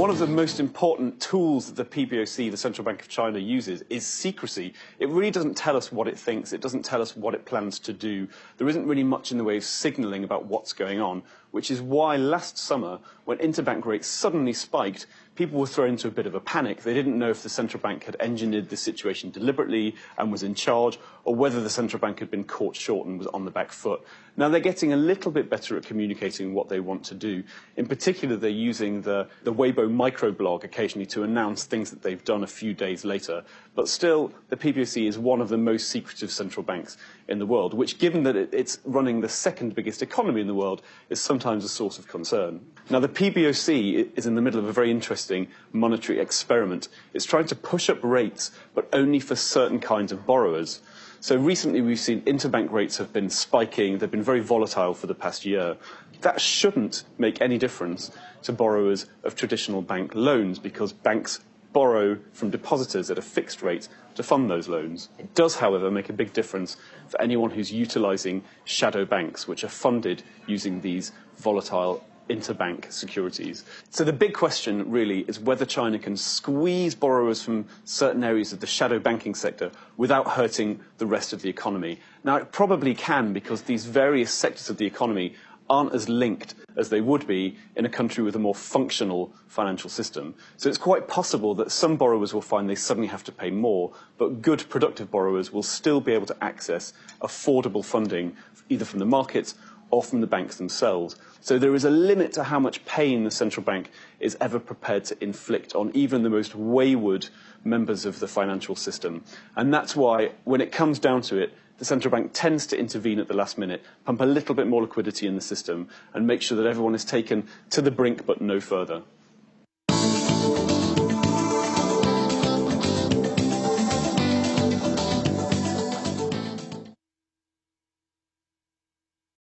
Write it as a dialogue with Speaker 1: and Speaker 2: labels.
Speaker 1: one of the most important tools that the PBOC, the Central Bank of China, uses is secrecy. It really doesn't tell us what it thinks. It doesn't tell us what it plans to do. There isn't really much in the way of signalling about what's going on, which is why last summer, when interbank rates suddenly spiked, people were thrown into a bit of a panic. They didn't know if the central bank had engineered the situation deliberately and was in charge, or whether the central bank had been caught short and was on the back foot. Now, they're getting a little bit better at communicating what they want to do. In particular, they're using the Weibo microblog occasionally to announce things that they've done a few days later. But still, the PBOC is one of the most secretive central banks in the world, which, given that it's running the second biggest economy in the world, is sometimes a source of concern. Now, the PBOC is in the middle of a very interesting monetary experiment. It's trying to push up rates, but only for certain kinds of borrowers. So recently we've seen interbank rates have been spiking. They've been very volatile for the past year. That shouldn't make any difference to borrowers of traditional bank loans, because banks borrow from depositors at a fixed rate to fund those loans. It does, however, make a big difference for anyone who's utilising shadow banks, which are funded using these volatile interbank securities. So the big question really is whether China can squeeze borrowers from certain areas of the shadow banking sector without hurting the rest of the economy. Now, it probably can, because these various sectors of the economy aren't as linked as they would be in a country with a more functional financial system. So it's quite possible that some borrowers will find they suddenly have to pay more, but good, productive borrowers will still be able to access affordable funding, either from the markets or from the banks themselves. So there is a limit to how much pain the central bank is ever prepared to inflict on even the most wayward members of the financial system. And that's why, when it comes down to it, the central bank tends to intervene at the last minute, pump a little bit more liquidity in the system, and make sure that everyone is taken to the brink but no further.